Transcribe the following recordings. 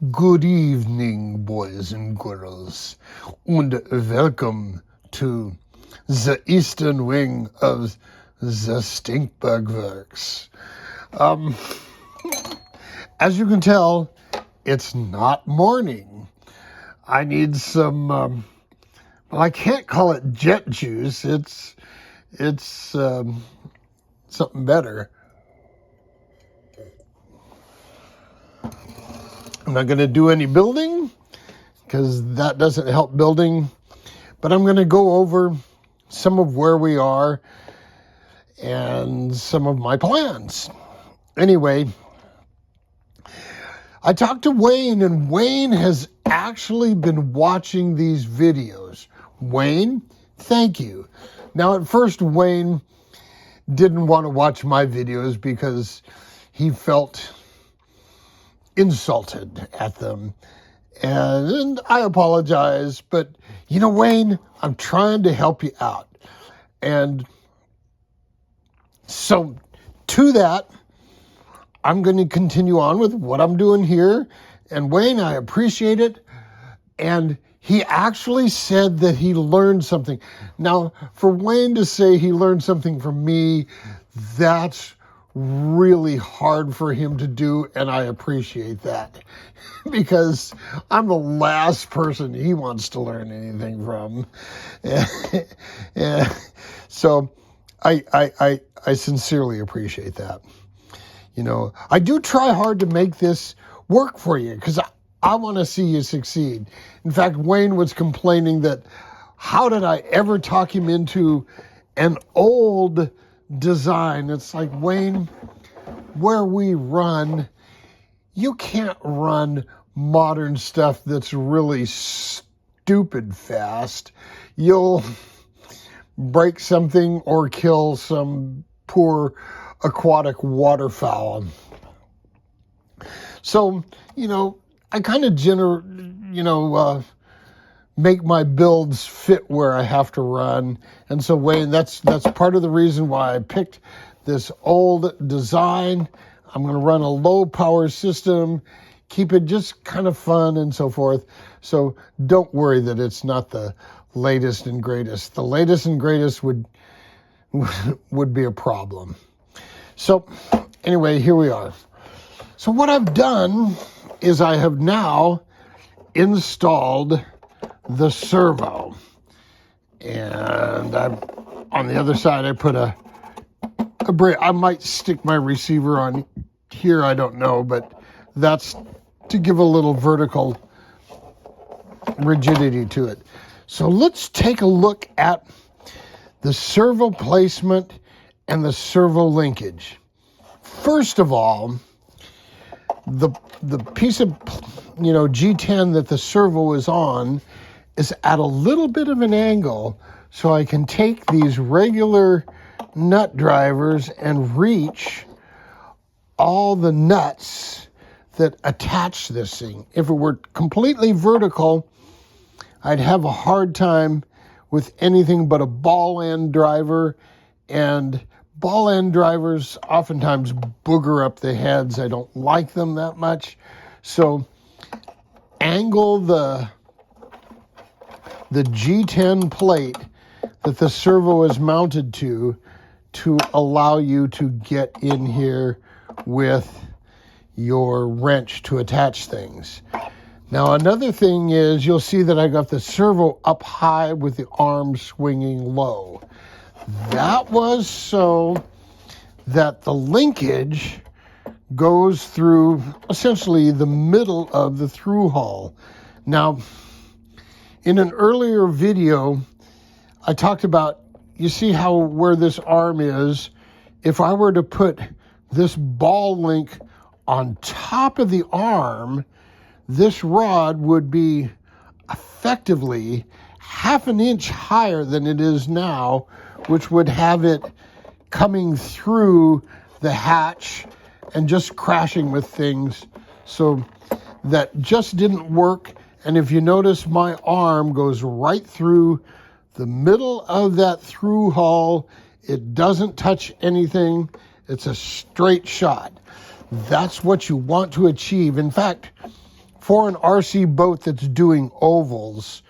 Good evening, boys and girls, and welcome to the eastern wing of the Stinkbug Works. As you can tell, it's not morning. I need some, well, I can't call it jet juice. It's something better. I'm not going to do any building because that doesn't help building, but I'm going to go over some of where we are and some of my plans. Anyway, I talked to Wayne, and Wayne has actually been watching these videos. Wayne, thank you. Now, at first, Wayne didn't want to watch my videos because he felt insulted at them. And I apologize, but you know, Wayne, I'm trying to help you out. And so to that, I'm going to continue on with what I'm doing here. And Wayne, I appreciate it. And he actually said that he learned something. Now, for Wayne to say he learned something from me, that's really hard for him to do, and I appreciate that because I'm the last person he wants to learn anything from. So I sincerely appreciate that. You know, I do try hard to make this work for you because I want to see you succeed. In fact, Wayne was complaining that how did I ever talk him into an old design? It's like, Wayne, where we run, you can't run modern stuff that's really stupid fast. You'll break something or kill some poor aquatic waterfowl. So, you know, I kind of make my builds fit where I have to run. And so, Wayne, that's part of the reason why I picked this old design. I'm going to run a low power system, keep it just kind of fun and so forth. So don't worry that it's not the latest and greatest. The latest and greatest would be a problem. So anyway, here we are. So what I've done is I have now installed the servo, and on the other side I put a brake. I might stick my receiver on here, I don't know, but that's to give a little vertical rigidity to it. So let's take a look at the servo placement and the servo linkage. First of all, the piece of G10 that the servo is on is at a little bit of an angle, so I can take these regular nut drivers and reach all the nuts that attach this thing. If it were completely vertical, I'd have a hard time with anything but a ball end driver, and ball end drivers oftentimes booger up the heads. I don't like them that much. So angle the G10 plate that the servo is mounted to allow you to get in here with your wrench to attach things. Now, another thing is you'll see that I got the servo up high with the arm swinging low. That was so that the linkage goes through essentially the middle of the through hull. Now, in an earlier video, I talked about, you see how where this arm is, if I were to put this ball link on top of the arm, this rod would be effectively half an inch higher than it is now, which would have it coming through the hatch and just crashing with things. So that just didn't work. And if you notice, my arm goes right through the middle of that through hull. It doesn't touch anything. It's a straight shot. That's what you want to achieve. In fact, for an RC boat that's doing ovals,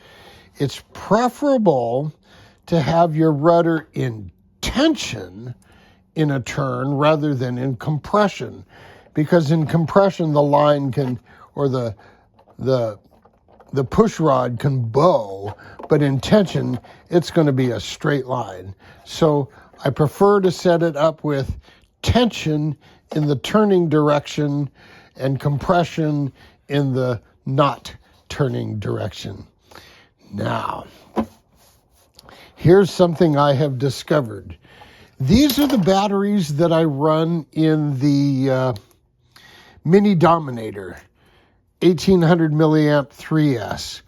it's preferable to have your rudder in tension in a turn rather than in compression, because in compression the line can, or the push rod can bow, but in tension it's going to be a straight line. So I prefer to set it up with tension in the turning direction and compression in the not turning direction. Now, here's something I have discovered. These are the batteries that I run in the Mini Dominator 1800 milliamp 3S.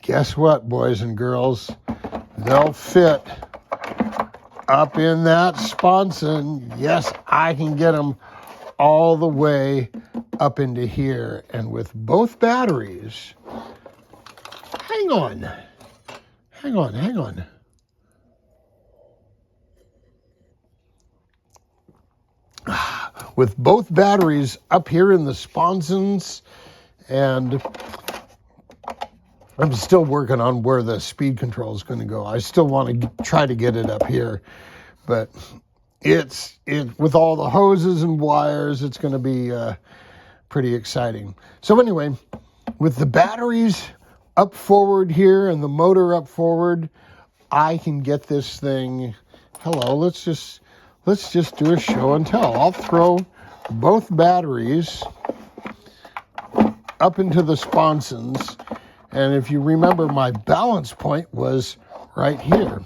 Guess what, boys and girls? They'll fit up in that sponson. Yes, I can get them all the way up into here. And with both batteries, hang on. With both batteries up here in the sponsons, and I'm still working on where the speed control is going to go. I still want to try to get it up here, but it with all the hoses and wires, it's going to be pretty exciting. So anyway, with the batteries up forward here and the motor up forward, I can get this thing. Hello, let's just do a show and tell. I'll throw both batteries up into the sponsons, and if you remember, my balance point was right here.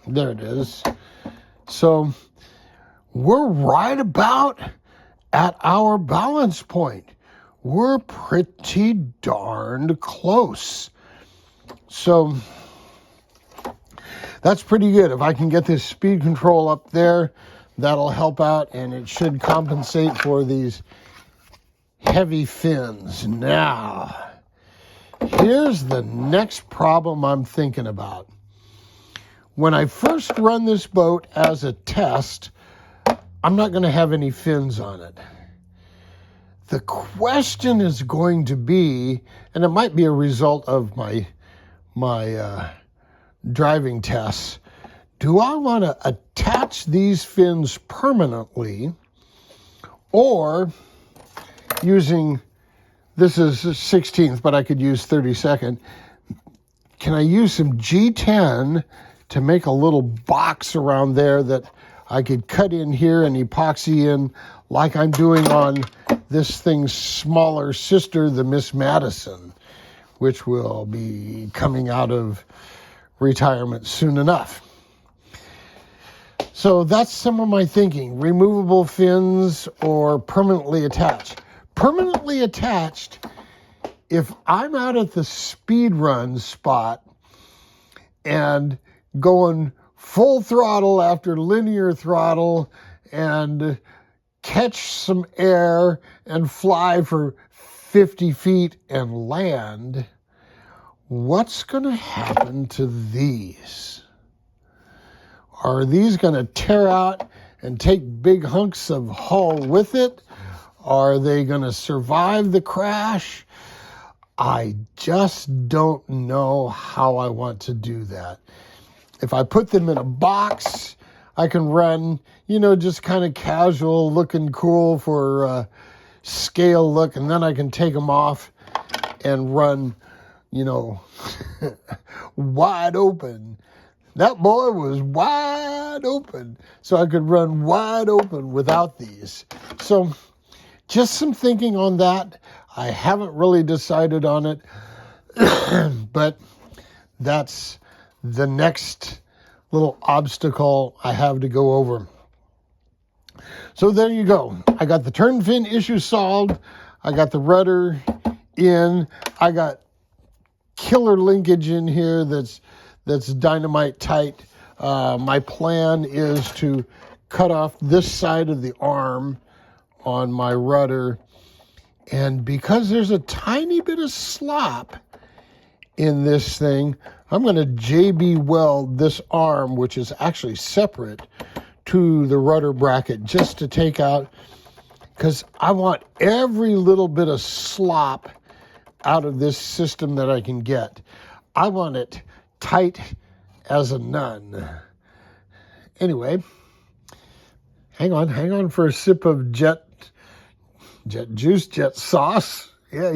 There it is. So we're right about at our balance point. We're pretty darned close. So that's pretty good. If I can get this speed control up there, that'll help out, and it should compensate for these heavy fins. Now, here's the next problem I'm thinking about. When I first run this boat as a test, I'm not going to have any fins on it. The question is going to be, and it might be a result of my driving tests, do I want to attach these fins permanently, or using, this is 16th, but I could use 32nd, can I use some G10 to make a little box around there that I could cut in here and epoxy in like I'm doing on this thing's smaller sister, the Miss Madison, which will be coming out of retirement soon enough. So that's some of my thinking. Removable fins or permanently attached. Permanently attached, if I'm out at the speed run spot and going full throttle after linear throttle and catch some air and fly for 50 feet and land, what's going to happen to these? Are these going to tear out and take big hunks of hull with it? Are they going to survive the crash? I just don't know how I want to do that. If I put them in a box, I can run, just kind of casual, looking cool for scale look, and then I can take them off and run, wide open. That boy was wide open, so I could run wide open without these. So just some thinking on that. I haven't really decided on it, but that's the next little obstacle I have to go over. So there you go. I got the turn fin issue solved. I got the rudder in. I got killer linkage in here that's dynamite tight. My plan is to cut off this side of the arm on my rudder. And because there's a tiny bit of slop in this thing, I'm going to JB weld this arm, which is actually separate, to the rudder bracket just to take out, because I want every little bit of slop out of this system that I can get. I want it tight as a nun. Anyway, hang on for a sip of jet juice, jet sauce. Yeah,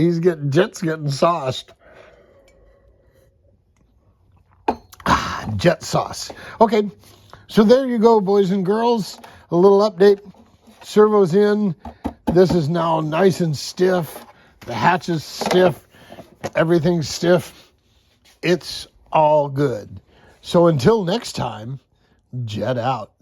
Jet's getting sauced. Jet sauce. Okay, so there you go, boys and girls. A little update. Servo's in. This is now nice and stiff. The hatch is stiff. Everything's stiff. It's all good. So until next time, jet out.